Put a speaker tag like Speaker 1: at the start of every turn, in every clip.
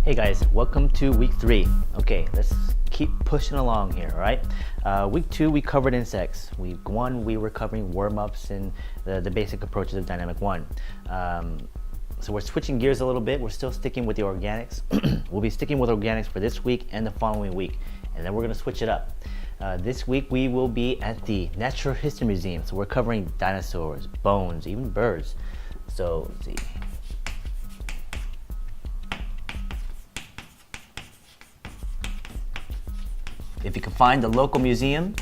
Speaker 1: Hey guys, welcome to week 3. Okay, let's keep pushing along here, all right? Week 2, we covered insects. Week 1, we were covering warm-ups and the basic approaches of Dynamic 1. So we're switching gears a little bit. We're still sticking with the organics. We'll be sticking with organics for this week and the following week, and then we're gonna switch it up. This week, we will be at the Natural History Museum. So we're covering dinosaurs, bones, even birds. So, let's see. If you can find the local museum,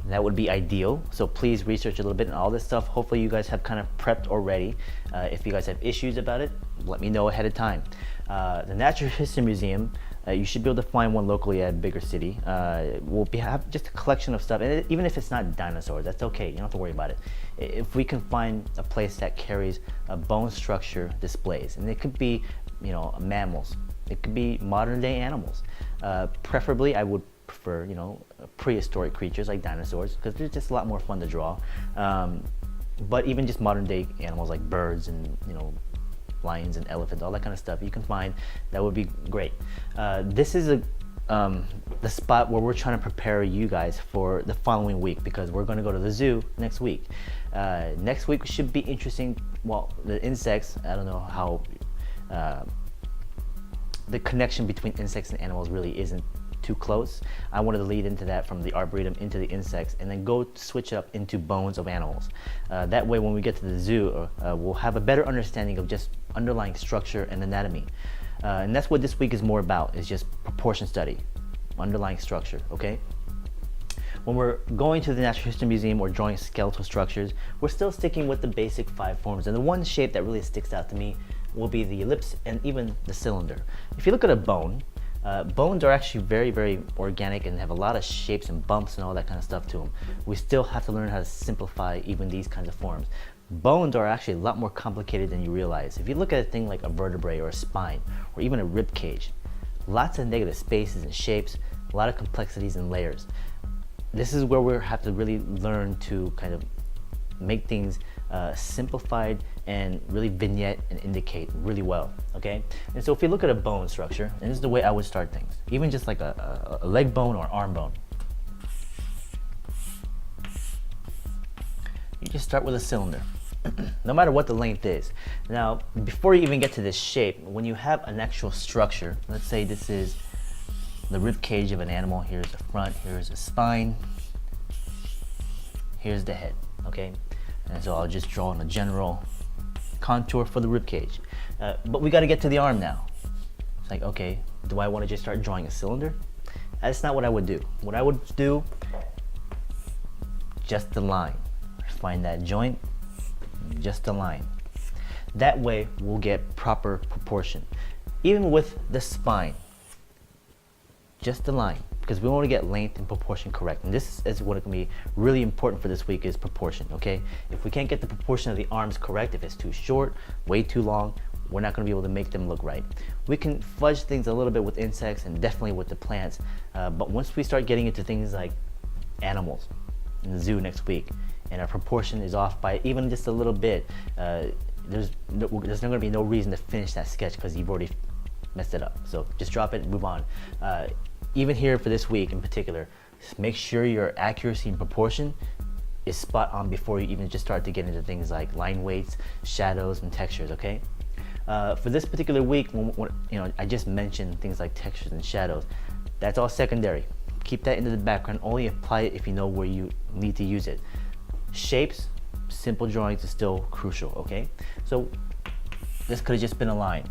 Speaker 1: that would be ideal. So please research a little bit on all this stuff. Hopefully you guys have kind of prepped already. If you guys have issues about it, let me know ahead of time. The Natural History Museum, you should be able to find one locally at a bigger city. We'll have just a collection of stuff, and even if it's not dinosaurs, that's okay. You don't have to worry about it. If we can find a place that carries bone structure displays, and it could be, mammals. It could be modern day animals. Preferably, I would prefer, prehistoric creatures like dinosaurs, because they're just a lot more fun to draw. But even just modern day animals like birds and, lions and elephants, all that kind of stuff you can find, that would be great. This is the spot where we're trying to prepare you guys for the following week, because we're going to go to the zoo next week. Next week should be interesting. Well, the insects, I don't know how the connection between insects and animals really isn't too close. I wanted to lead into that from the arboretum into the insects, and then go switch up into bones of animals. That way, when we get to the zoo, we'll have a better understanding of just underlying structure and anatomy. And that's what this week is more about, is just proportion study, underlying structure, okay? When we're going to the Natural History Museum or drawing skeletal structures, we're still sticking with the basic 5 forms. And the one shape that really sticks out to me will be the ellipse and even the cylinder. If you look at a bone, bones are actually very, very organic and have a lot of shapes and bumps and all that kind of stuff to them. We still have to learn how to simplify even these kinds of forms. Bones are actually a lot more complicated than you realize. If you look at a thing like a vertebrae or a spine or even a rib cage, lots of negative spaces and shapes, a lot of complexities and layers. This is where we have to really learn to kind of make things simplified and really vignette and indicate really well, okay? And so if you look at a bone structure, and this is the way I would start things, even just like a leg bone or arm bone. You just start with a cylinder, no matter what the length is. Now, before you even get to this shape, when you have an actual structure, let's say this is the rib cage of an animal, here's the front, here's the spine, here's the head, okay? And so I'll just draw in a general contour for the rib cage. But we got to get to the arm now. It's like, okay, do I want to just start drawing a cylinder? That's not what I would do. What I would do, just the line. Find that joint, just a line. That way we'll get proper proportion. Even with the spine, just the line, because we want to get length and proportion correct. And this is what can be really important for this week, is proportion, okay? If we can't get the proportion of the arms correct, if it's too short, way too long, we're not going to be able to make them look right. We can fudge things a little bit with insects and definitely with the plants, but once we start getting into things like animals in the zoo next week, and our proportion is off by even just a little bit, there's not going to be no reason to finish that sketch because you've already messed it up. So just drop it and move on. Even here for this week in particular, make sure your accuracy and proportion is spot on before you even just start to get into things like line weights, shadows, and textures, okay? For this particular week, I just mentioned things like textures and shadows. That's all secondary. Keep that into the background. Only apply it if you know where you need to use it. Shapes, simple drawings is still crucial, okay? So this could have just been a line.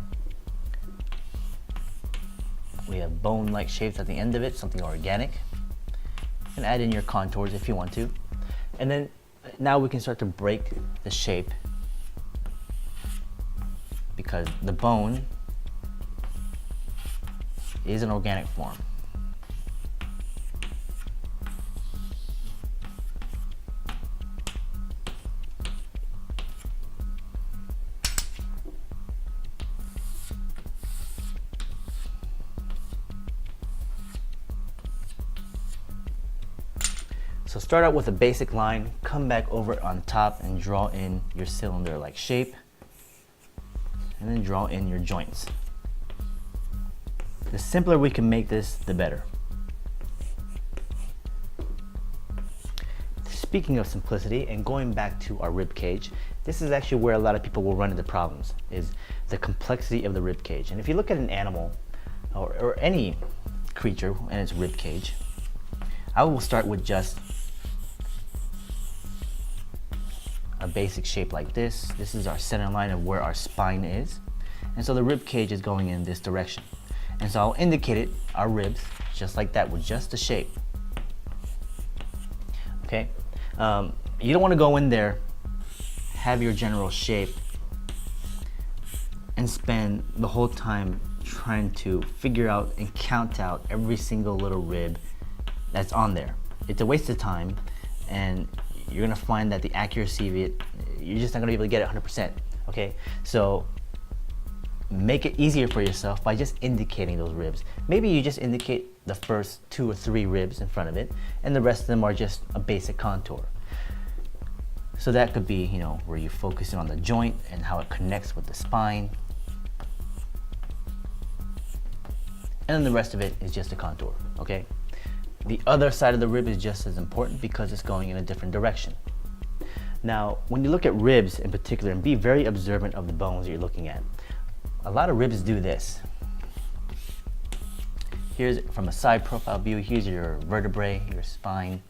Speaker 1: We have bone-like shapes at the end of it, something organic. And add in your contours if you want to. And then now we can start to break the shape, because the bone is an organic form. So start out with a basic line, come back over on top and draw in your cylinder-like shape, and then draw in your joints. The simpler we can make this, the better. Speaking of simplicity and going back to our rib cage, this is actually where a lot of people will run into problems, is the complexity of the rib cage. And if you look at an animal or any creature and its rib cage, I will start with just a basic shape like this. This is our center line of where our spine is. And so the rib cage is going in this direction. And so I'll indicate it, our ribs, just like that, with just the shape. Okay? You don't want to go in there, have your general shape, and spend the whole time trying to figure out and count out every single little rib that's on there. It's a waste of time, and you're gonna find that the accuracy of it, you're just not gonna be able to get it 100%. Okay, so make it easier for yourself by just indicating those ribs. Maybe you just indicate the first 2 or 3 ribs in front of it, and the rest of them are just a basic contour. So that could be, you know, where you focus in on the joint and how it connects with the spine. And then the rest of it is just a contour, okay? The other side of the rib is just as important because it's going in a different direction. Now, when you look at ribs in particular, and be very observant of the bones you're looking at, a lot of ribs do this. Here's from a side profile view, here's your vertebrae, your spine.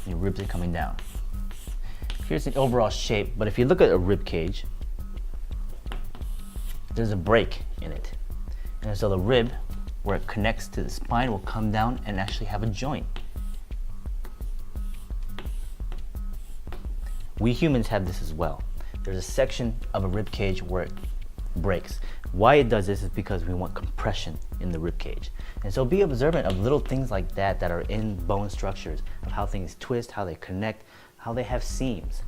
Speaker 1: Your ribs are coming down. Here's the overall shape, but if you look at a rib cage, there's a break in it. And so the rib, where it connects to the spine, will come down and actually have a joint. We humans have this as well. There's a section of a rib cage where it breaks. Why it does this is because we want compression in the rib cage. And so be observant of little things like that that are in bone structures, of how things twist, how they connect, how they have seams.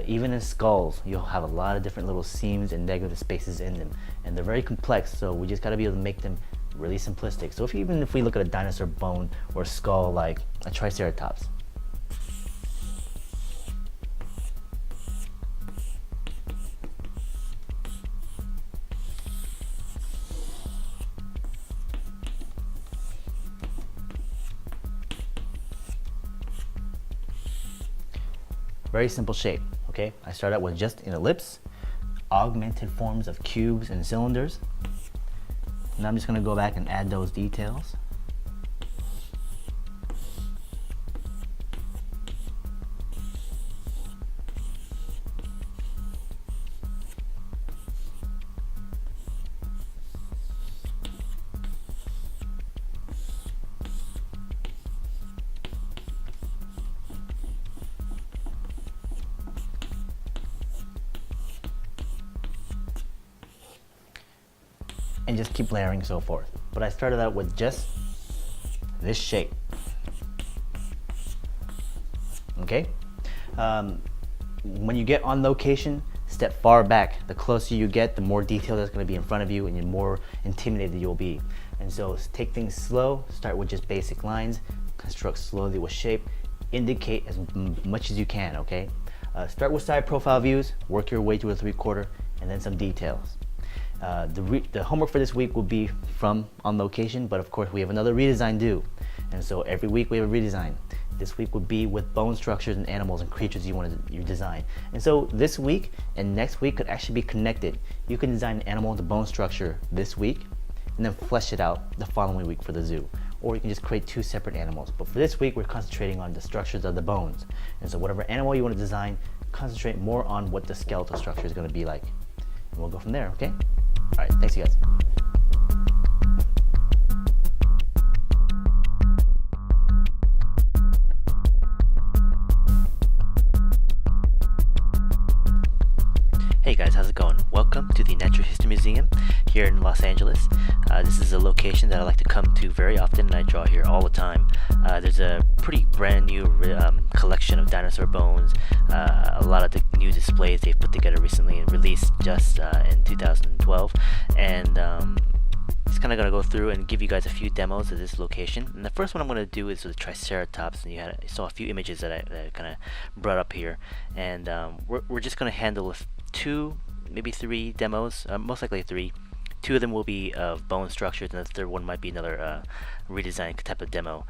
Speaker 1: Even in skulls, you'll have a lot of different little seams and negative spaces in them. And they're very complex, so we just gotta be able to make them really simplistic. So even if we look at a dinosaur bone or skull like a Triceratops, very simple shape, okay? I start out with just an ellipse, augmented forms of cubes and cylinders. Now I'm just gonna go back and add those details. And just keep layering so forth. But I started out with just this shape. Okay? When you get on location, step far back. The closer you get, the more detail that's going to be in front of you and the more intimidated you'll be. And so take things slow, start with just basic lines, construct slowly with shape, indicate as much as you can, okay? Start with side profile views, work your way to a 3/4, and then some details. The homework for this week will be from on location, but of course we have another redesign due. And so every week we have a redesign. This week would be with bone structures and animals and creatures you want to design. And so this week and next week could actually be connected. You can design an animal with a bone structure this week and then flesh it out the following week for the zoo. Or you can just create 2 separate animals. But for this week, we're concentrating on the structures of the bones. And so whatever animal you want to design, concentrate more on what the skeletal structure is going to be like. And we'll go from there, okay? All right, thanks you guys. Hey guys, how's it going? Welcome to the Natural History Museum here in Los Angeles. This is a location that I like to come to very often, and I draw here all the time. There's a pretty brand new collection of dinosaur bones, a lot of the new displays they've put together recently and released just in 2012, and just kind of going to go through and give you guys a few demos of this location. And the first one I'm going to do is with Triceratops, and you saw a few images that I kind of brought up here, and we're just going to handle 2, maybe 3 demos, most likely 3, Two of them will be of bone structures, and the third one might be another redesigned type of demo,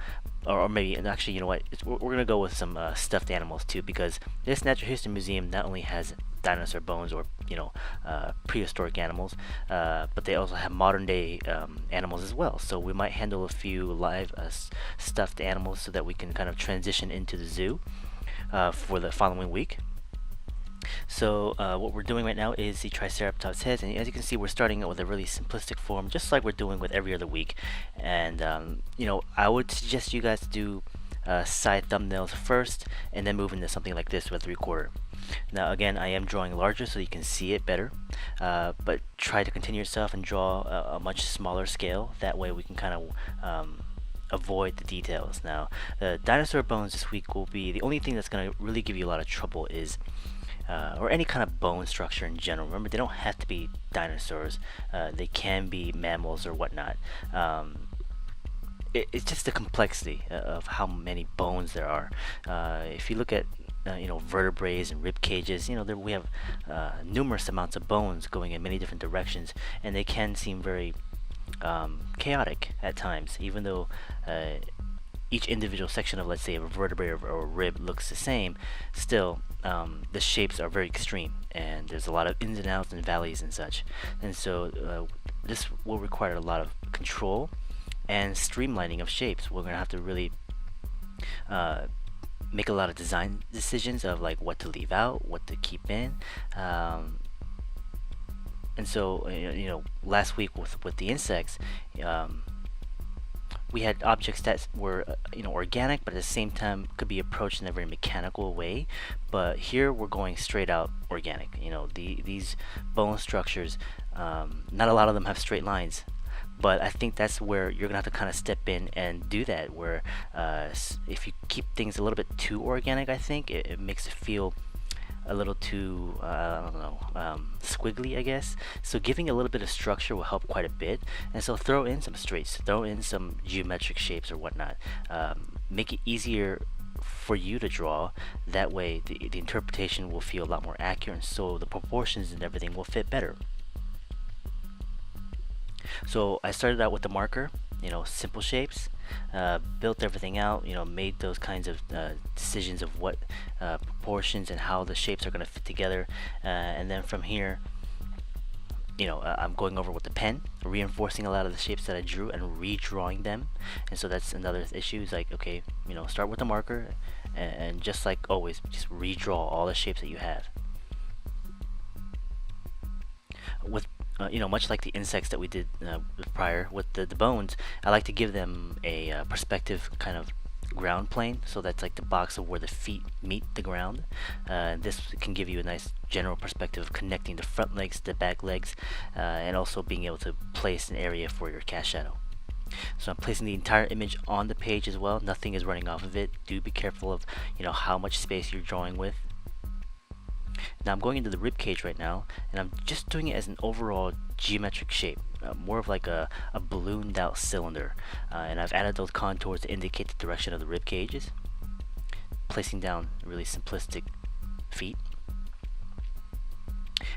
Speaker 1: or maybe, and actually, you know what? We're gonna go with some stuffed animals too, because this Natural History Museum not only has dinosaur bones or prehistoric animals, but they also have modern day animals as well. So we might handle a few live stuffed animals so that we can kind of transition into the zoo for the following week. So what we're doing right now is the Triceratops heads, and as you can see, we're starting out with a really simplistic form, just like we're doing with every other week. And I would suggest you guys do side thumbnails first, and then move into something like this with 3/4. Now again, I am drawing larger so you can see it better, but try to continue yourself and draw a much smaller scale. That way we can kind of avoid the details. Now the dinosaur bones this week will be the only thing that's going to really give you a lot of trouble is or any kind of bone structure in general. Remember, they don't have to be dinosaurs. They can be mammals or whatnot. It's just the complexity of how many bones there are. If you look at vertebrae and rib cages, we have numerous amounts of bones going in many different directions, and they can seem very chaotic at times, even though each individual section of, let's say, a vertebrae or a rib looks the same. Still, the shapes are very extreme, and there's a lot of ins and outs and valleys and such. And so this will require a lot of control and streamlining of shapes. We're gonna have to really make a lot of design decisions of like what to leave out, what to keep in. And so last week with the insects, we had objects that were organic, but at the same time could be approached in a very mechanical way. But here we're going straight out organic. These bone structures, not a lot of them have straight lines, but I think that's where you're gonna have to kind of step in and do that, where if you keep things a little bit too organic, I think it makes it feel a little too squiggly, I guess. So giving a little bit of structure will help quite a bit. And so throw in some straights, throw in some geometric shapes or whatnot. Make it easier for you to draw. That way the interpretation will feel a lot more accurate, and so the proportions and everything will fit better. So I started out with the marker, simple shapes, built everything out, made those kinds of decisions of what proportions and how the shapes are going to fit together, and then from here, I'm going over with the pen, reinforcing a lot of the shapes that I drew and redrawing them. And so that's another issue, is like, okay, start with the marker, and just like always, just redraw all the shapes that you have. With much like the insects that we did prior with the bones, I like to give them a perspective kind of ground plane. So that's like the box of where the feet meet the ground. This can give you a nice general perspective of connecting the front legs to the back legs, and also being able to place an area for your cast shadow. So I'm placing the entire image on the page as well. Nothing is running off of it. Do be careful of how much space you're drawing with. Now I'm going into the rib cage right now, and I'm just doing it as an overall geometric shape, more of like a ballooned out cylinder, and I've added those contours to indicate the direction of the rib cages, placing down really simplistic feet.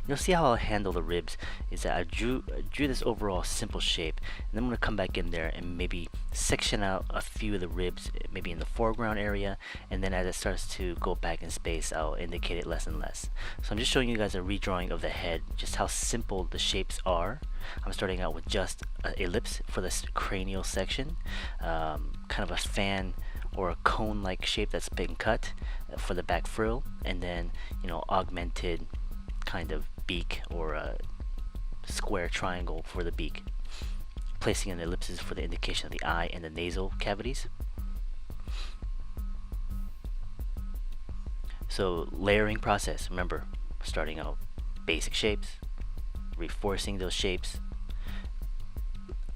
Speaker 1: You'll see how I'll handle the ribs is that I drew this overall simple shape, and then I'm going to come back in there and maybe section out a few of the ribs, maybe in the foreground area, and then as it starts to go back in space, I'll indicate it less and less. So I'm just showing you guys a redrawing of the head, just how simple the shapes are. I'm starting out with just an ellipse for this cranial section, kind of a fan or a cone-like shape that's been cut for the back frill, and then augmented kind of beak or a square triangle for the beak, placing in ellipses for the indication of the eye and the nasal cavities. So layering process, remember, starting out basic shapes, reinforcing those shapes,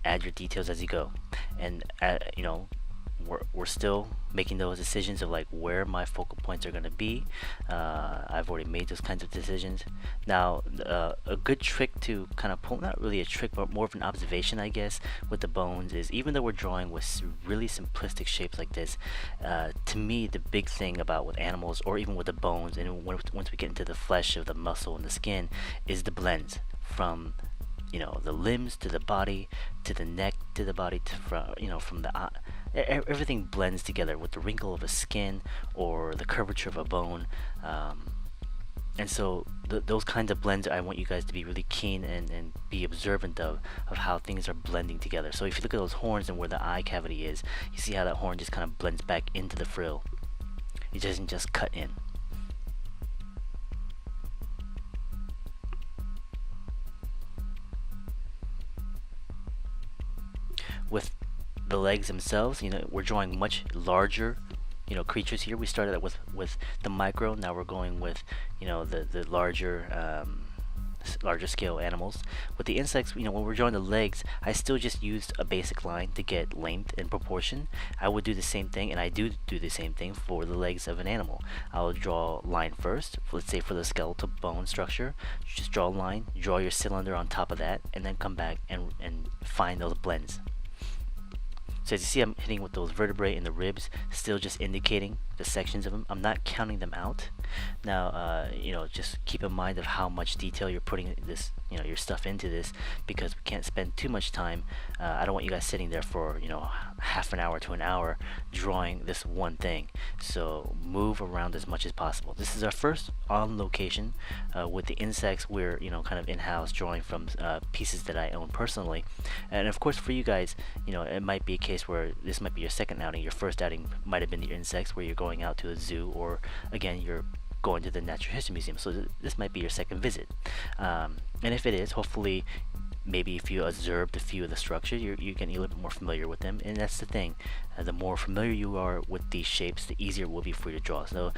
Speaker 1: add your details as you go, and we're still making those decisions of like where my focal points are going to be. I've already made those kinds of decisions. Now a good trick to kind of pull, not really a trick but more of an observation I guess, with the bones is, even though we're drawing with really simplistic shapes like this, to me the big thing about with animals, or even with the bones, and once we get into the flesh of the muscle and the skin, is the blends from the limbs to the body, to the neck to the body, to from the eye. Everything blends together with the wrinkle of a skin or the curvature of a bone. And so those kinds of blends, I want you guys to be really keen and be observant of how things are blending together. So if you look at those horns and where the eye cavity is, you see how that horn just kind of blends back into the frill. It doesn't just cut in. With the legs themselves, we're drawing much larger creatures here. We started out with the micro. Now we're going with the larger scale animals. With the insects, when we're drawing the legs, I still just used a basic line to get length and proportion. I would do the same thing, and I do the same thing for the legs of an animal. I'll draw a line first. Let's say for the skeletal bone structure, just draw a line, draw your cylinder on top of that, and then come back and find those blends. So as you see, I'm hitting with those vertebrae and the ribs, still just indicating the sections of them. I'm not counting them out. Now, just keep in mind of how much detail you're putting this, your stuff into this, because we can't spend too much time. I don't want you guys sitting there for, half an hour to an hour drawing this one thing. So move around as much as possible. This is our first on location. With the insects, we're, kind of in-house drawing from pieces that I own personally. And of course, for you guys, it might be a case where this might be your second outing. Your first outing might have been your insects, where you're going out to a zoo, or again, you're going to the Natural History Museum. So this might be your second visit. And if it is, hopefully, maybe if you observed a few of the structures, you're getting a little bit more familiar with them. And that's the thing. The more familiar you are with these shapes, the easier it will be for you to draw. So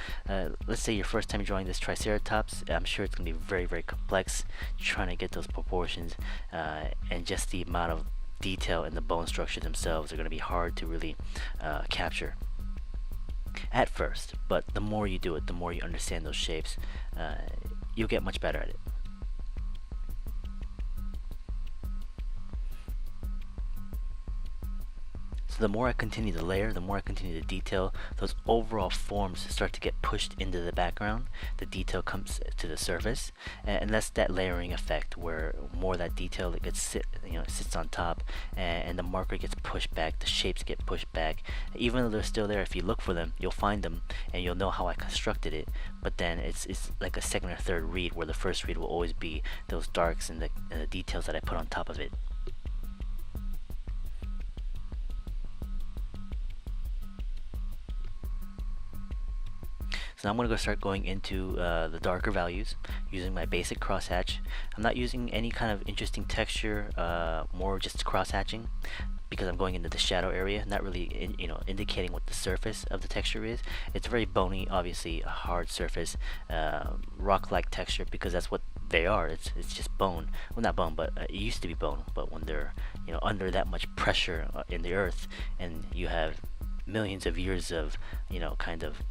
Speaker 1: let's say your first time drawing this Triceratops, I'm sure it's going to be very, very complex, trying to get those proportions, and just the amount of detail in the bone structure themselves are going to be hard to really capture at first. But the more you do it, the more you understand those shapes, you'll get much better at it. So the more I continue to layer, the more I continue to detail, those overall forms start to get pushed into the background. The detail comes to the surface, and that's that layering effect, where more of that detail that gets sits on top, and the marker gets pushed back, the shapes get pushed back. Even though they're still there, if you look for them, you'll find them, and you'll know how I constructed it. But then it's like a second or third read, where the first read will always be those darks and the details that I put on top of it. So now I'm going to start going into the darker values using my basic crosshatch. I'm not using any kind of interesting texture, more just crosshatching, because I'm going into the shadow area, not really indicating what the surface of the texture is. It's very bony, obviously a hard surface, rock-like texture, because that's what they are. It's just bone. Well, not bone, but it used to be bone. But when they're under that much pressure in the earth, and you have millions of years of kind of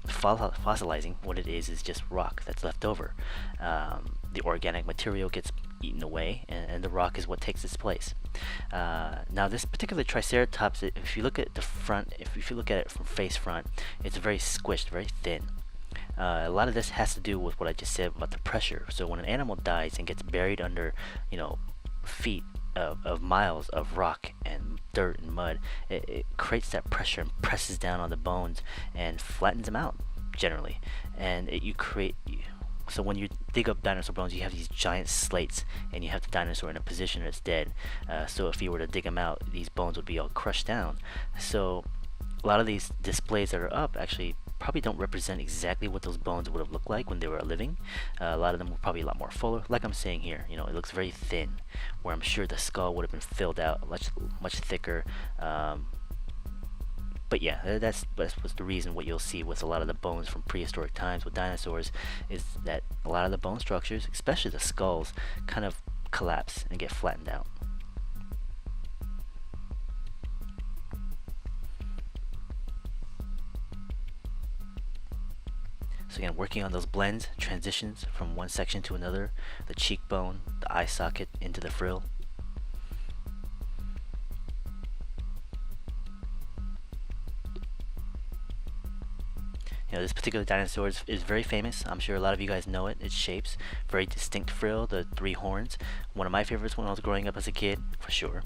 Speaker 1: fossilizing, what it is just rock that's left over. The organic material gets eaten away, and the rock is what takes its place. Now this particular Triceratops, if you look at the front, if you look at it from face front, it's very squished, very thin. A lot of this has to do with what I just said about the pressure. So when an animal dies and gets buried under feet of miles of rock and dirt and mud, it creates that pressure and presses down on the bones and flattens them out generally. And so when you dig up dinosaur bones, you have these giant slates, and you have the dinosaur in a position that's dead. So if you were to dig them out, these bones would be all crushed down. So a lot of these displays that are up actually probably don't represent exactly what those bones would have looked like when they were living. A lot of them were probably a lot more fuller, like I'm saying here. It looks very thin, where I'm sure the skull would have been filled out much thicker. But yeah, that's the reason. What you'll see with a lot of the bones from prehistoric times with dinosaurs is that a lot of the bone structures, especially the skulls, kind of collapse and get flattened out. So again, working on those blends, transitions from one section to another, the cheekbone, the eye socket into the frill. This particular dinosaur is very famous. I'm sure a lot of you guys know it. Its shapes, very distinct frill, the three horns. One of my favorites when I was growing up as a kid, for sure.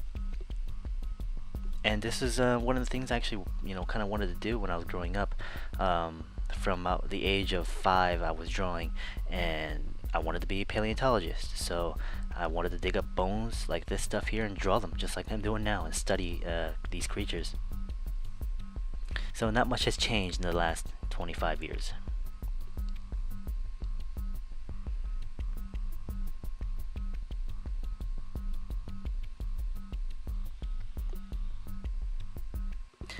Speaker 1: And this is one of the things I actually, kind of wanted to do when I was growing up. From the age of 5, I was drawing, and I wanted to be a paleontologist. So I wanted to dig up bones like this stuff here and draw them, just like I'm doing now, and study these creatures. So not much has changed in the last 25 years.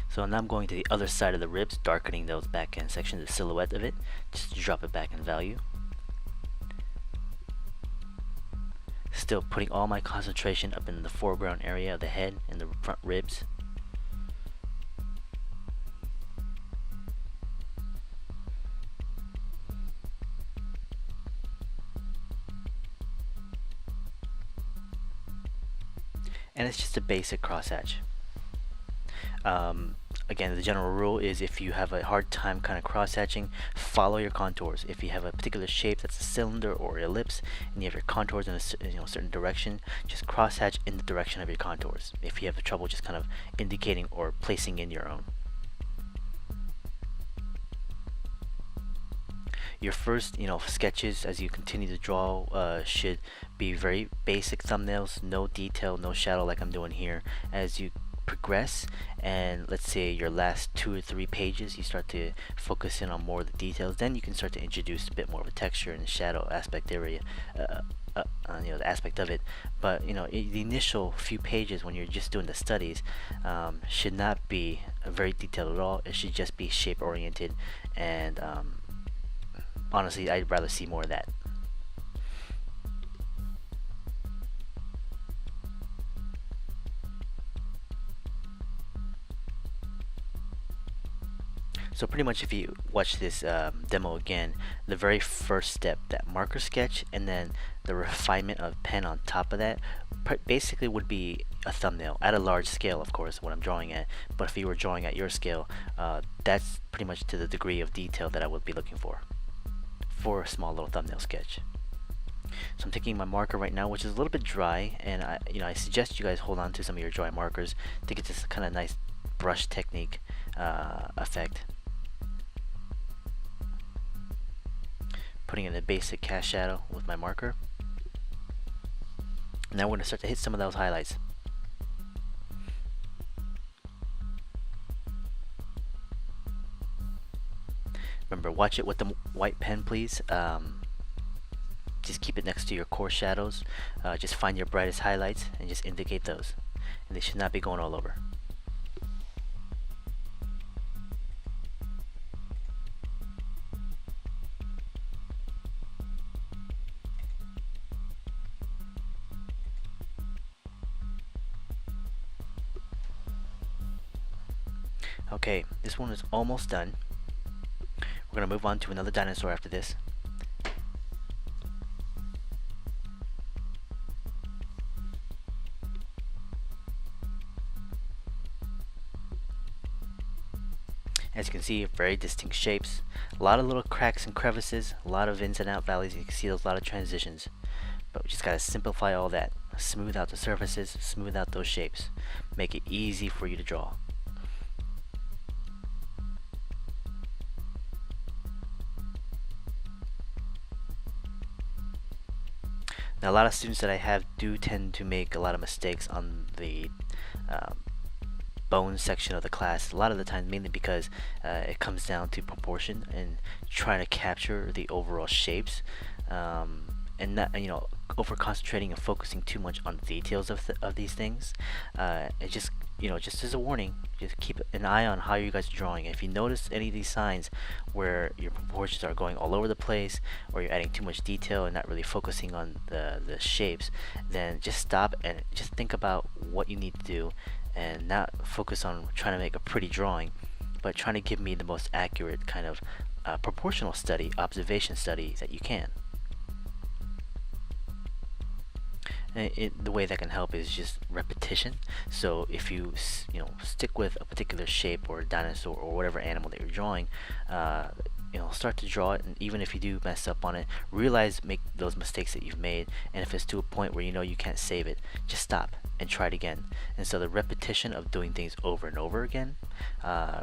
Speaker 1: So now I'm going to the other side of the ribs, darkening those back end sections, the silhouette of it, just to drop it back in value. Still putting all my concentration up in the foreground area of the head and the front ribs. And it's just a basic crosshatch. Again, the general rule is if you have a hard time kind of cross-hatching, follow your contours. If you have a particular shape that's a cylinder or ellipse, and you have your contours in a certain direction, just cross-hatch in the direction of your contours. If you have trouble just kind of indicating or placing in your own. Your first, sketches as you continue to draw should be very basic thumbnails, no detail, no shadow like I'm doing here. As you progress, and let's say your last 2 or 3 pages, you start to focus in on more of the details, then you can start to introduce a bit more of a texture and shadow aspect area, the aspect of it. But the initial few pages when you're just doing the studies should not be very detailed at all. It should just be shape oriented, and honestly, I'd rather see more of that. So pretty much if you watch this demo again, the very first step, that marker sketch, and then the refinement of pen on top of that, basically would be a thumbnail at a large scale, of course, what I'm drawing at. But if you were drawing at your scale, that's pretty much to the degree of detail that I would be looking for a small little thumbnail sketch. So I'm taking my marker right now, which is a little bit dry, and I suggest you guys hold on to some of your dry markers to get this kind of nice brush technique effect. Putting in a basic cast shadow with my marker. Now we're going to start to hit some of those highlights. Remember, watch it with the white pen, please. Just keep it next to your core shadows. Just find your brightest highlights and just indicate those. And they should not be going all over. Okay, this one is almost done. We're going to move on to another dinosaur after this. As you can see, very distinct shapes, a lot of little cracks and crevices, a lot of ins and out valleys. You can see those, a lot of transitions, but we just got to simplify all that, smooth out the surfaces, smooth out those shapes, make it easy for you to draw. Now, a lot of students that I have do tend to make a lot of mistakes on the bone section of the class. A lot of the time, mainly because it comes down to proportion and trying to capture the overall shapes, and not over concentrating and focusing too much on the details of these things. It just just as a warning, just keep an eye on how you guys are drawing. If you notice any of these signs where your proportions are going all over the place, or you're adding too much detail and not really focusing on the shapes, then just stop and just think about what you need to do, and not focus on trying to make a pretty drawing, but trying to give me the most accurate kind of proportional study, observation study that you can. The way that can help is just repetition. So if you stick with a particular shape or dinosaur or whatever animal that you're drawing, start to draw it, and even if you do mess up on it, make those mistakes that you've made, and if it's to a point where you can't save it, just stop and try it again. And so the repetition of doing things over and over again,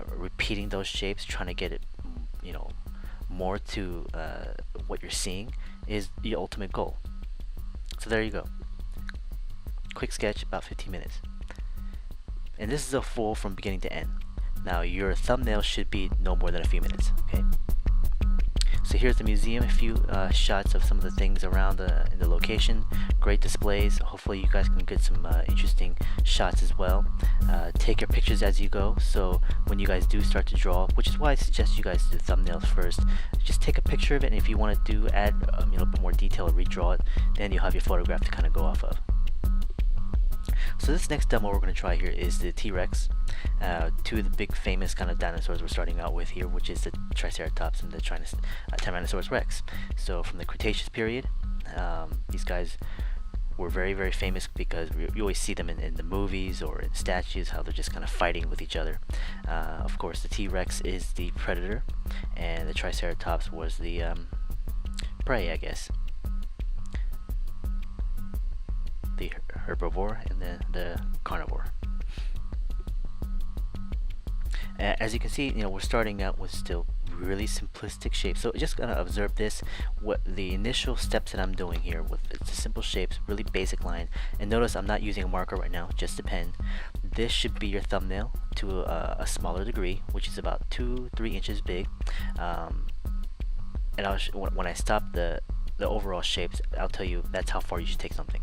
Speaker 1: repeating those shapes, trying to get it more to what you're seeing, is the ultimate goal. So there you go. Quick sketch, about 15 minutes. And this is a full from beginning to end. Now your thumbnail should be no more than a few minutes, okay? So here's the museum, a few shots of some of the things around in the location. Great displays. Hopefully you guys can get some interesting shots as well. Take your pictures as you go, so when you guys do start to draw, which is why I suggest you guys do thumbnails first, just take a picture of it, and if you want to add a little bit more detail or redraw it, then you'll have your photograph to kind of go off of. So this next demo we're going to try here is the T-Rex. Two of the big famous kind of dinosaurs we're starting out with here, which is the Triceratops and the Tyrannosaurus Rex. So from the Cretaceous period, these guys were very, very famous because you always see them in the movies or in statues, how they're just kind of fighting with each other. Of course, the T-Rex is the predator, and the Triceratops was the prey, I guess. The herbivore and the carnivore. As you can see, we're starting out with still really simplistic shapes. So just gonna observe this, what the initial steps that I'm doing here with it's simple shapes, really basic line. And notice I'm not using a marker right now, just a pen. This should be your thumbnail to a smaller degree, which is about 2-3 inches big. And when I stop the overall shapes, I'll tell you that's how far you should take something.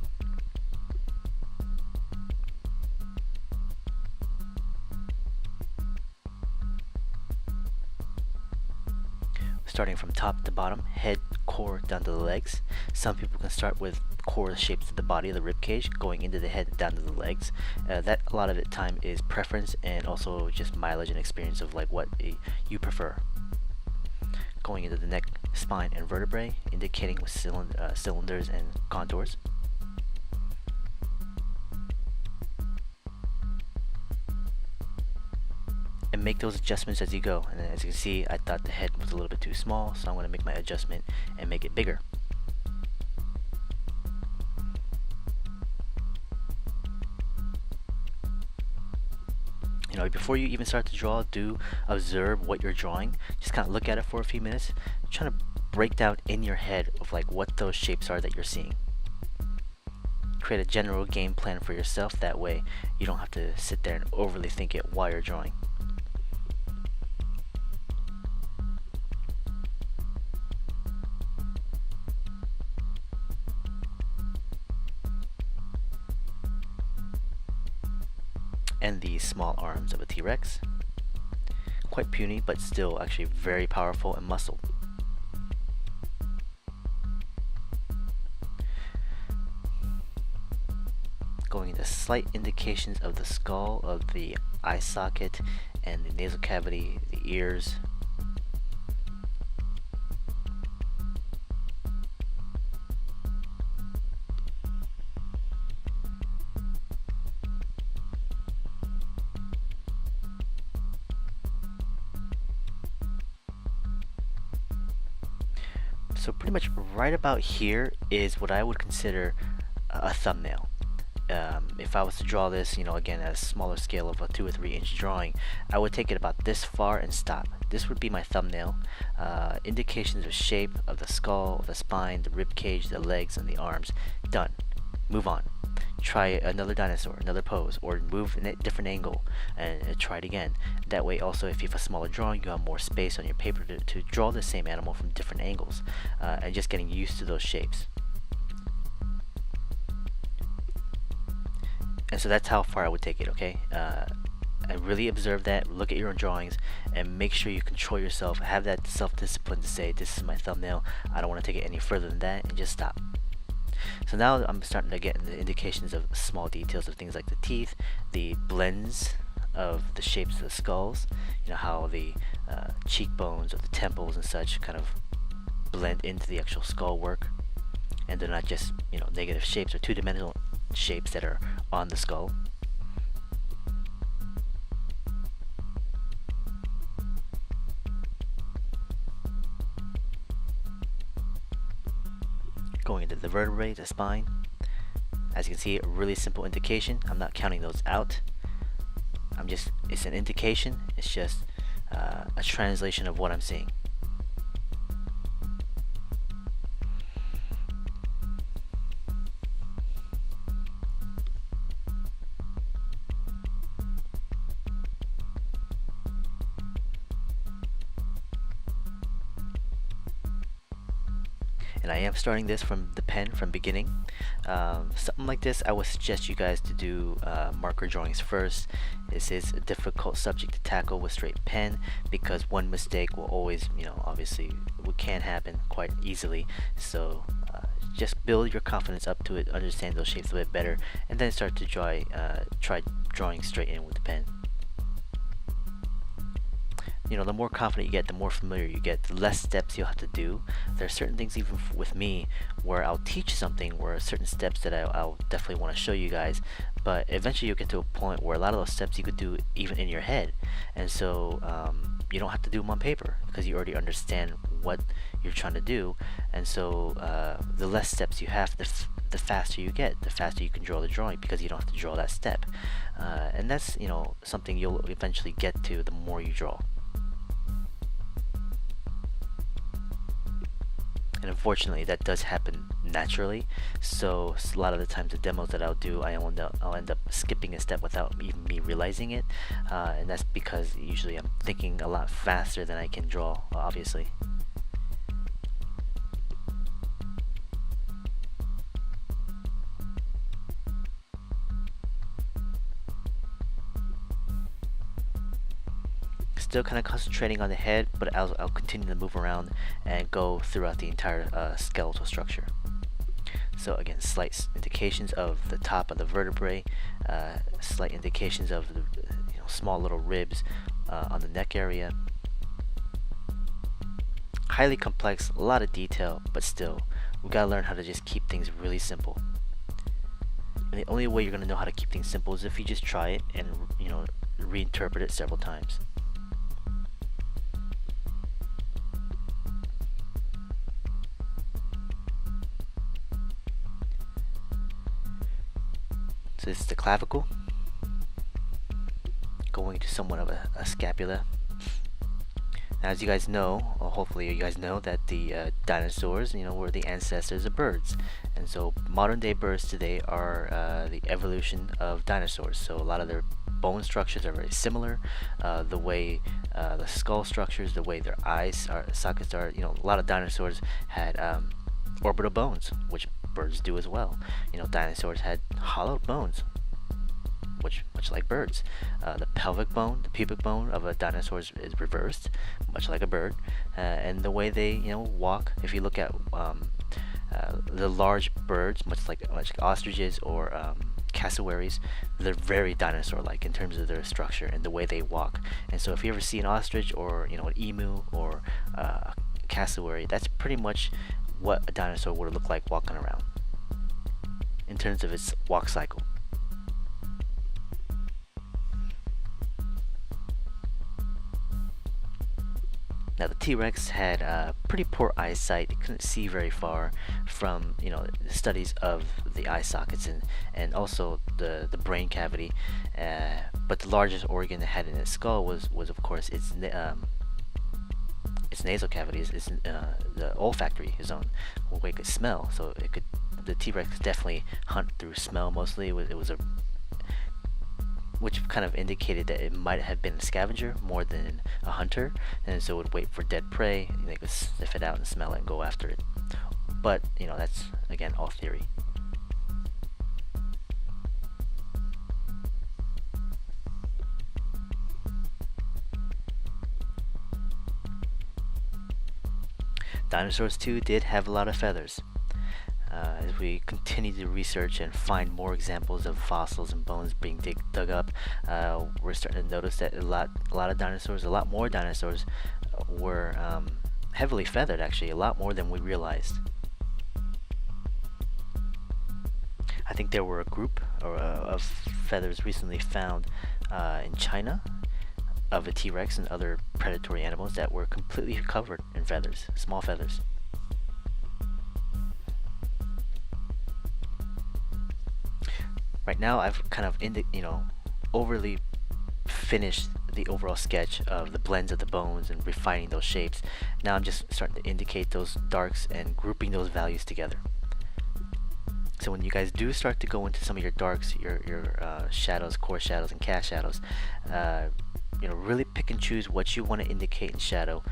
Speaker 1: Starting from top to bottom, head, core, down to the legs. Some people can start with core shapes of the body of the rib cage, going into the head, down to the legs. That a lot of the time is preference and also just mileage and experience of like what you prefer. Going into the neck, spine, and vertebrae, indicating with cylinders and contours. And make those adjustments as you go. And as you can see, I thought the head was a little bit too small, so I'm going to make my adjustment and make it bigger. Before you even start to draw, do observe what you're drawing. Just kind of look at it for a few minutes, trying to break down in your head of like what those shapes are that you're seeing. Create a general game plan for yourself, that way you don't have to sit there and overly think it while you're drawing. And the small arms of a T-Rex. Quite puny, but still actually very powerful and muscled. Going into slight indications of the skull, of the eye socket, and the nasal cavity, the ears. So pretty much right about here is what I would consider a thumbnail. If I was to draw this, again at a smaller scale of a 2 or 3 inch drawing, I would take it about this far and stop. This would be my thumbnail. Indications of shape of the skull, the spine, the rib cage, the legs, and the arms. Done. Move on. Try another dinosaur, another pose, or move in a different angle and try it again. That way also, if you have a smaller drawing, you have more space on your paper to draw the same animal from different angles, and just getting used to those shapes. And so that's how far I would take it, okay? I really observe that, look at your own drawings, and make sure you control yourself, have that self-discipline to say, this is my thumbnail, I don't want to take it any further than that, and just stop. So now I'm starting to get into the indications of small details of things like the teeth, the blends of the shapes of the skulls, how the cheekbones or the temples and such kind of blend into the actual skull work, and they're not just negative shapes or two-dimensional shapes that are on the skull. the vertebrae, the spine. As you can see, a really simple indication. I'm not counting those out. It's an indication. It's just a translation of what I'm seeing. And I am starting this from the pen from beginning. Something like this, I would suggest you guys to do marker drawings first. This is a difficult subject to tackle with straight pen because one mistake will always, obviously what can happen quite easily. So just build your confidence up to it, understand those shapes a bit better, and then start to try drawing straight in with the pen. The more confident you get, the more familiar you get, the less steps you'll have to do. There are certain things, even with me, where I'll teach something, where certain steps that I'll definitely want to show you guys, but eventually you'll get to a point where a lot of those steps you could do even in your head, and so you don't have to do them on paper because you already understand what you're trying to do. And so the less steps you have, the faster you get, the faster you can draw the drawing because you don't have to draw that step. And that's something you'll eventually get to the more you draw. And unfortunately, that does happen naturally. So a lot of the times, the demos that I'll do, I'll end up skipping a step without even me realizing it, and that's because usually I'm thinking a lot faster than I can draw, obviously. Still kind of concentrating on the head, but I'll continue to move around and go throughout the entire skeletal structure. So again, slight indications of the top of the vertebrae, slight indications of the small little ribs on the neck area. Highly complex, a lot of detail, but still, we gotta learn how to just keep things really simple. And the only way you're gonna know how to keep things simple is if you just try it and reinterpret it several times. So this is the clavicle, going to somewhat of a scapula. Now, as you guys know, or hopefully you guys know, that the dinosaurs, were the ancestors of birds, and so modern day birds today are the evolution of dinosaurs. So a lot of their bone structures are very similar. The way the skull structures, the way their sockets are. A lot of dinosaurs had orbital bones, which birds do as well. Dinosaurs had hollow bones, which much like birds. The pelvic bone, the pubic bone of a dinosaur is reversed, much like a bird. And the way they walk, if you look at the large birds, much like ostriches or cassowaries, they're very dinosaur-like in terms of their structure and the way they walk. And so if you ever see an ostrich or an emu or a cassowary, that's pretty much what a dinosaur would look like walking around in terms of its walk cycle. Now the T-Rex had pretty poor eyesight. It couldn't see very far from the studies of the eye sockets and also the brain cavity. But the largest organ it had in its skull was of course its nasal cavity, is the olfactory zone, where it could smell. So the T-Rex could definitely hunt through smell mostly. It was which kind of indicated that it might have been a scavenger more than a hunter, and so it would wait for dead prey. They could sniff it out and smell it and go after it. But that's again all theory. Dinosaurs too did have a lot of feathers. As we continue to research and find more examples of fossils and bones being dug up, we're starting to notice that a lot more dinosaurs were heavily feathered, actually, a lot more than we realized. I think there were a group of feathers recently found in China of a T-Rex and other predatory animals that were completely covered in feathers, small feathers. Right now I've kind of overly finished the overall sketch of the blends of the bones and refining those shapes. Now I'm just starting to indicate those darks and grouping those values together. So when you guys do start to go into some of your darks, your shadows, core shadows, and cast shadows, really pick and choose what you want to indicate in shadow.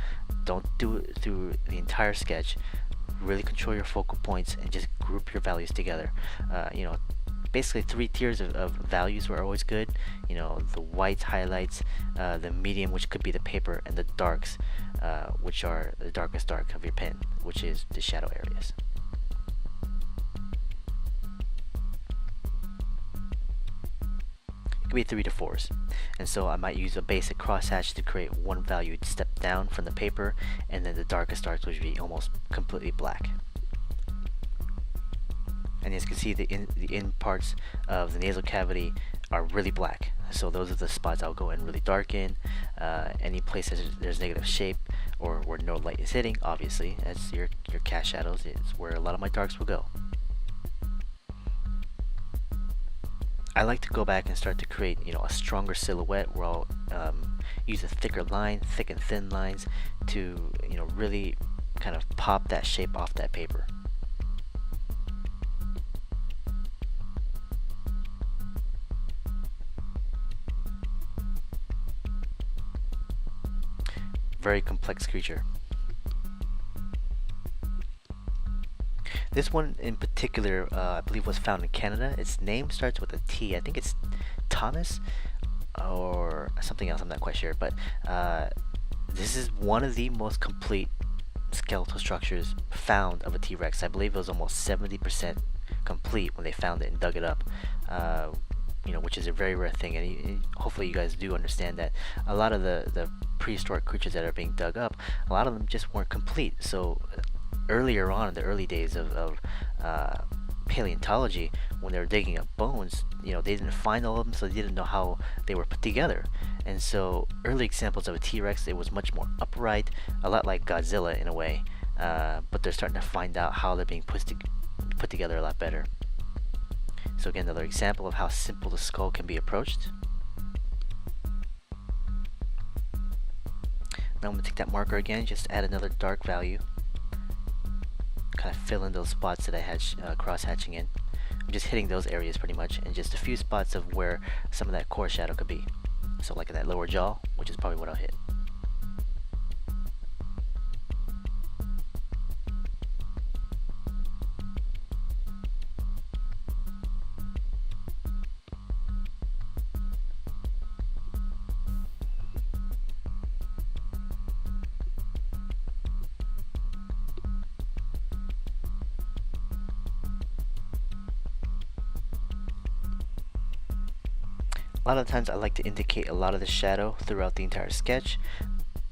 Speaker 1: Don't do it through the entire sketch. Really control your focal points and just group your values together. Basically 3 tiers of values were always good. The whites, highlights, the medium, which could be the paper, and the darks, which are the darkest dark of your pen, which is the shadow areas. It could be 3 to 4s, and so I might use a basic crosshatch to create one value step down from the paper, and then the darkest darks would be almost completely black. And as you can see, the in parts of the nasal cavity are really black. So those are the spots I'll go and really darken. Any places there's negative shape or where no light is hitting, obviously, as your cast shadows is where a lot of my darks will go. I like to go back and start to create, a stronger silhouette where I'll use a thicker line, thick and thin lines to, really kind of pop that shape off that paper. Very complex creature. This one in particular, I believe, was found in Canada. Its name starts with a T. I think it's Thomas or something else. I'm not quite sure, but this is one of the most complete skeletal structures found of a T-Rex. I believe it was almost 70% complete when they found it and dug it up. Which is a very rare thing, and hopefully you guys do understand that a lot of the prehistoric creatures that are being dug up, a lot of them just weren't complete. So earlier on in the early days of paleontology, when they were digging up bones, they didn't find all of them, so they didn't know how they were put together. And so early examples of a T-Rex, it was much more upright, a lot like Godzilla in a way, but they're starting to find out how they're being put together a lot better. So again, another example of how simple the skull can be approached. Now I'm going to take that marker again, just add another dark value. Kind of fill in those spots that I had cross-hatching in. I'm just hitting those areas pretty much, and just a few spots of where some of that core shadow could be. So like in that lower jaw, which is probably what I'll hit. A lot of times I like to indicate a lot of the shadow throughout the entire sketch,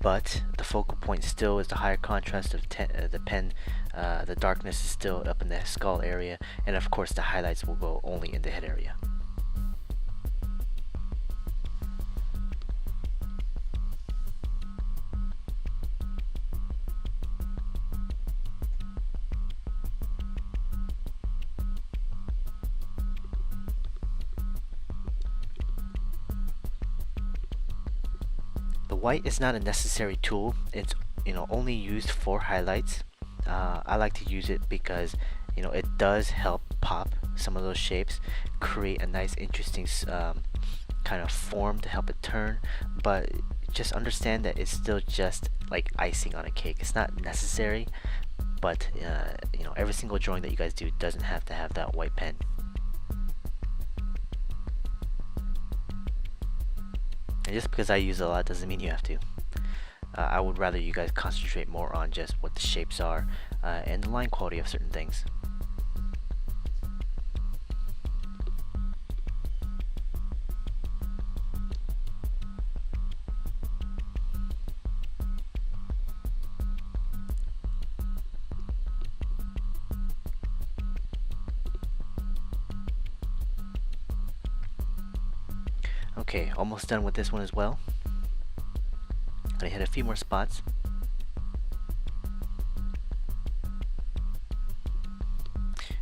Speaker 1: but the focal point still is the higher contrast of the pen. The darkness is still up in the skull area, and of course the highlights will go only in the head area. White is not a necessary tool. It's only used for highlights. I like to use it because it does help pop some of those shapes, create a nice interesting kind of form to help it turn, but just understand that it's still just like icing on a cake. It's not necessary, but every single drawing that you guys do doesn't have to have that white pen. And just because I use it a lot doesn't mean you have to. I would rather you guys concentrate more on just what the shapes are and the line quality of certain things. Okay, almost done with this one as well. I hit a few more spots.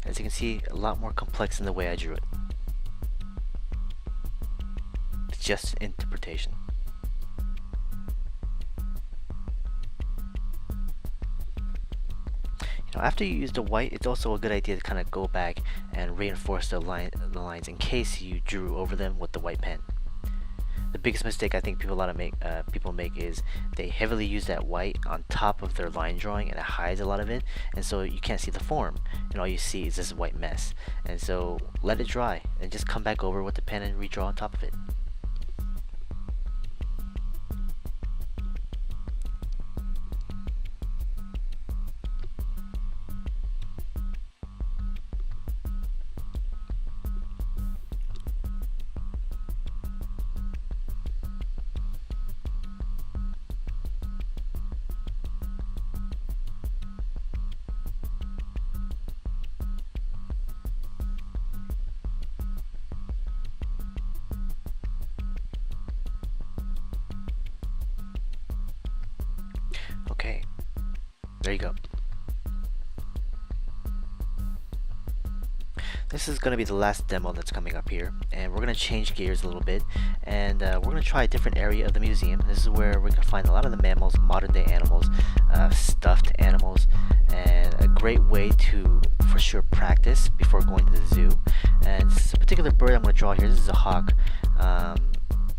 Speaker 1: As you can see, a lot more complex in the way I drew it. just interpretation. After you use the white, it's also a good idea to kind of go back and reinforce the lines in case you drew over them with the white pen. The biggest mistake I think people make is they heavily use that white on top of their line drawing, and it hides a lot of it, and so you can't see the form, and all you see is this white mess. And so let it dry and just come back over with the pen and redraw on top of it. Okay, there you go. This is going to be the last demo that's coming up here, and we're going to change gears a little bit, and we're going to try a different area of the museum. This is where we're going to find a lot of the mammals, modern day animals, stuffed animals, and a great way to for sure practice before going to the zoo. And this particular bird I'm going to draw here, this is a hawk.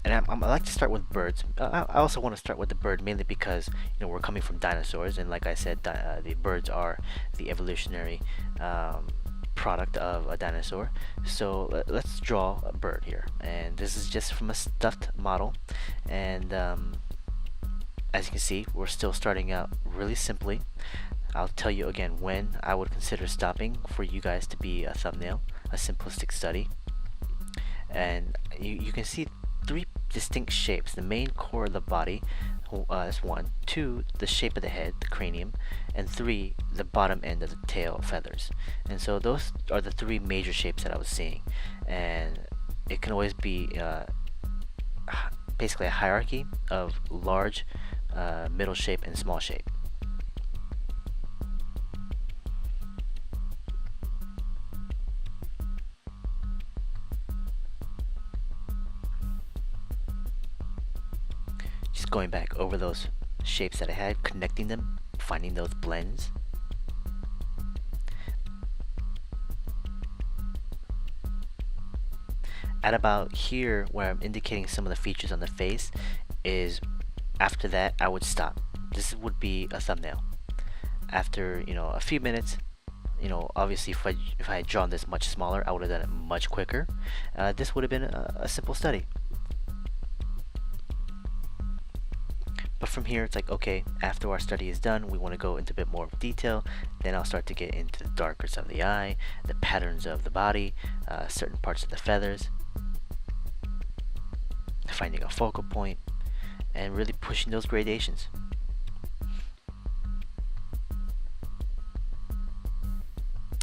Speaker 1: And I like to start with birds. I also want to start with the bird mainly because we're coming from dinosaurs, and like I said, the birds are the evolutionary product of a dinosaur. So let's draw a bird here, and this is just from a stuffed model. And as you can see, we're still starting out really simply. I'll tell you again when I would consider stopping for you guys to be a thumbnail, a simplistic study. And you can see three distinct shapes: the main core of the body, that's one; two, the shape of the head, the cranium; and three, the bottom end of the tail feathers. And so those are the three major shapes that I was seeing, and it can always be basically a hierarchy of large, middle shape, and small shape. Just going back over those shapes that I had, connecting them, finding those blends. At about here, where I'm indicating some of the features on the face, is after that I would stop. This would be a thumbnail. After a few minutes, obviously if I had drawn this much smaller, I would have done it much quicker. This would have been a simple study. But from here, it's like, okay, after our study is done, we want to go into a bit more detail. Then I'll start to get into the darkers of the eye, the patterns of the body, certain parts of the feathers, finding a focal point, and really pushing those gradations.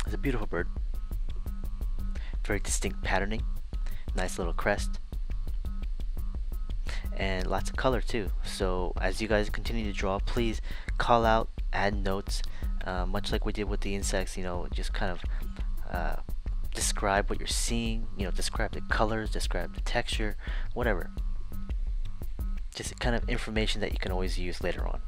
Speaker 1: It's a beautiful bird. Very distinct patterning, nice little crest, and lots of color too. So as you guys continue to draw, please call out, add notes, much like we did with the insects. Just kind of describe what you're seeing, describe the colors, describe the texture, whatever. Just kind of information that you can always use later on.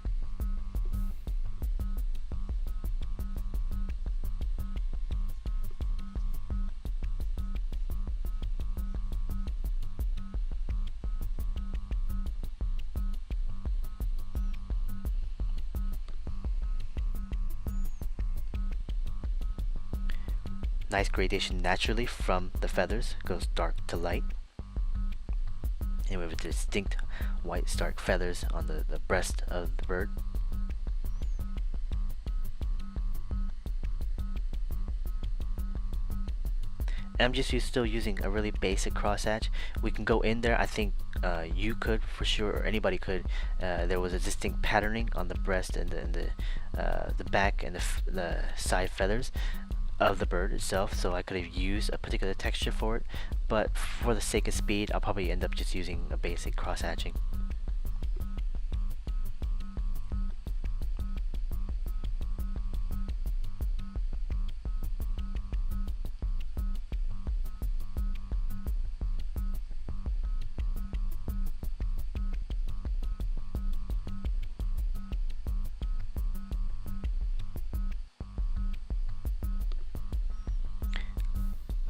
Speaker 1: Nice gradation naturally from the feathers, goes dark to light. And we have distinct white stark feathers on the breast of the bird. And I'm just still using a really basic crosshatch. We can go in there, I think you could for sure, or anybody could. There was a distinct patterning on the breast and the back and the side feathers of the bird itself, so I could have used a particular texture for it, but for the sake of speed, I'll probably end up just using a basic cross-hatching.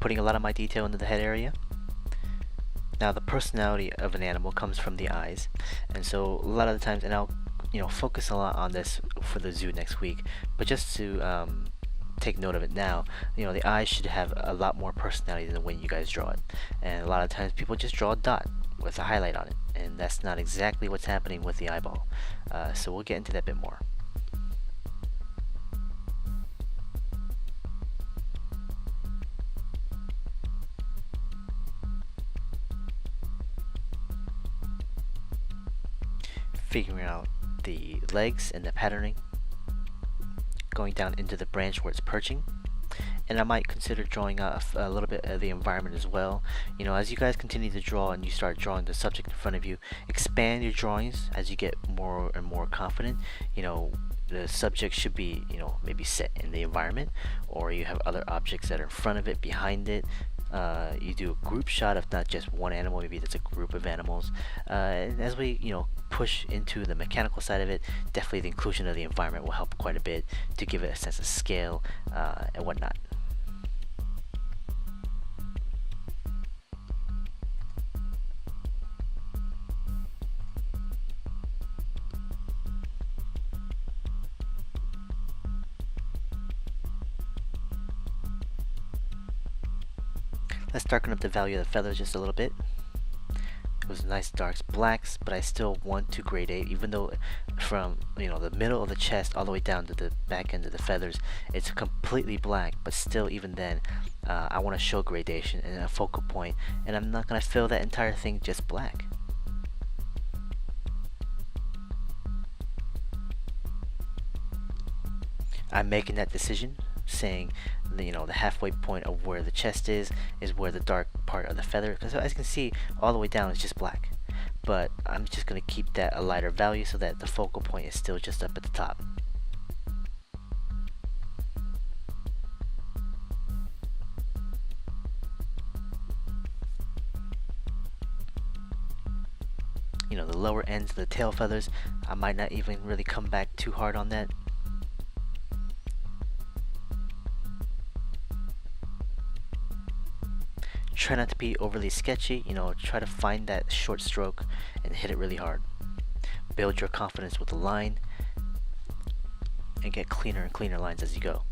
Speaker 1: putting a lot of my detail into the head area. Now the personality of an animal comes from the eyes, and so a lot of the times, and I'll focus a lot on this for the zoo next week, but just to take note of it now, the eyes should have a lot more personality than when you guys draw it. And a lot of times people just draw a dot with a highlight on it, and that's not exactly what's happening with the eyeball. So we'll get into that a bit more. Figuring out the legs and the patterning, going down into the branch where it's perching, and I might consider drawing out a little bit of the environment as well. As you guys continue to draw and you start drawing the subject in front of you, expand your drawings as you get more and more confident. The subject should be maybe set in the environment, or you have other objects that are in front of it, behind it. You do a group shot of not just one animal, maybe that's a group of animals. And as we push into the mechanical side of it, definitely the inclusion of the environment will help quite a bit to give it a sense of scale and whatnot. Let's darken up the value of the feathers just a little bit. It was nice darks blacks, but I still want to gradate, even though from the middle of the chest all the way down to the back end of the feathers it's completely black, but still even then I want to show gradation and a focal point, and I'm not going to fill that entire thing just black. I'm making that decision, saying the halfway point of where the chest is where the dark part of the feather, because as you can see all the way down it's just black, but I'm just going to keep that a lighter value so that the focal point is still just up at the top. The lower ends of the tail feathers, I might not even really come back too hard on that. Try not to be overly sketchy, try to find that short stroke and hit it really hard. Build your confidence with the line and get cleaner and cleaner lines as you go.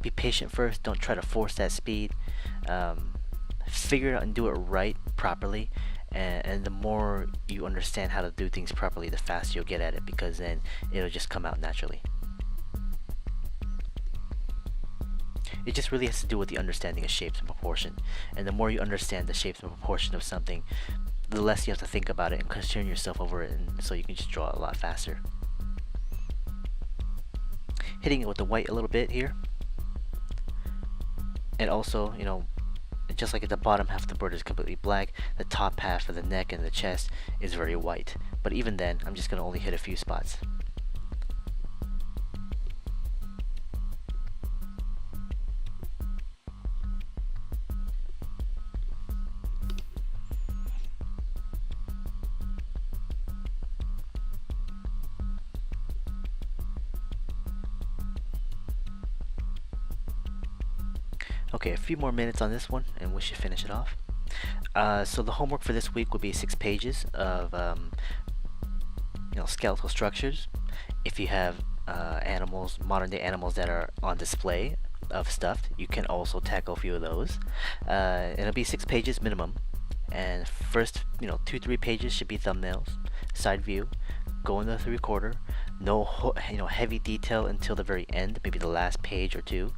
Speaker 1: Be patient first, don't try to force that speed. Figure it out and do it right, properly, and the more you understand how to do things properly, the faster you'll get at it, because then it'll just come out naturally. It just really has to do with the understanding of shapes and proportion. And the more you understand the shapes and proportion of something, the less you have to think about it and concern yourself over it, and so you can just draw it a lot faster. Hitting it with the white a little bit here. And also, just like at the bottom half of the bird is completely black, the top half of the neck and the chest is very white. But even then, I'm just going to only hit a few spots. Okay, a few more minutes on this one and we should finish it off. So the homework for this week would be 6 pages of skeletal structures. If you have animals, modern day animals that are on display of stuffed, you can also tackle a few of those. It'll be 6 pages minimum, and first 2-3 pages should be thumbnails, side view, go in the 3/4, no heavy detail until the very end, maybe the last page or two,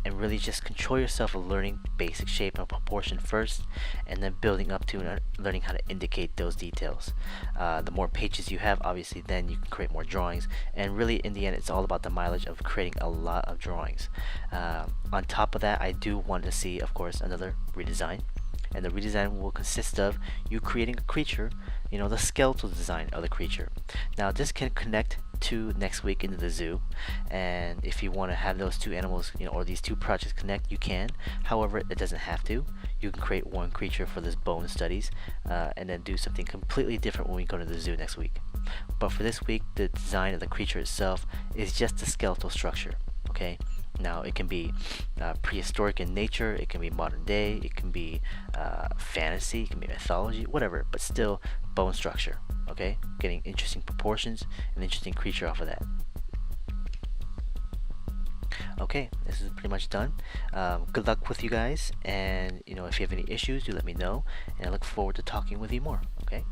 Speaker 1: and really just control yourself of learning basic shape and proportion first, and then building up to learning how to indicate those details. The more pages you have, obviously, then you can create more drawings, and really in the end it's all about the mileage of creating a lot of drawings. On top of that, I do want to see, of course, another redesign, and the redesign will consist of you creating a creature, the skeletal design of the creature. Now this can connect to next week into the zoo, and if you want to have those two animals or these two projects connect, you can. However, it doesn't have to. You can create one creature for this bone studies, and then do something completely different when we go to the zoo next week. But for this week, the design of the creature itself is just the skeletal structure. Okay, Now, it can be prehistoric in nature, it can be modern day, it can be fantasy, it can be mythology, whatever, but still bone structure, okay? Getting interesting proportions, an interesting creature off of that. Okay, this is pretty much done. Good luck with you guys, and if you have any issues, do let me know, and I look forward to talking with you more, okay?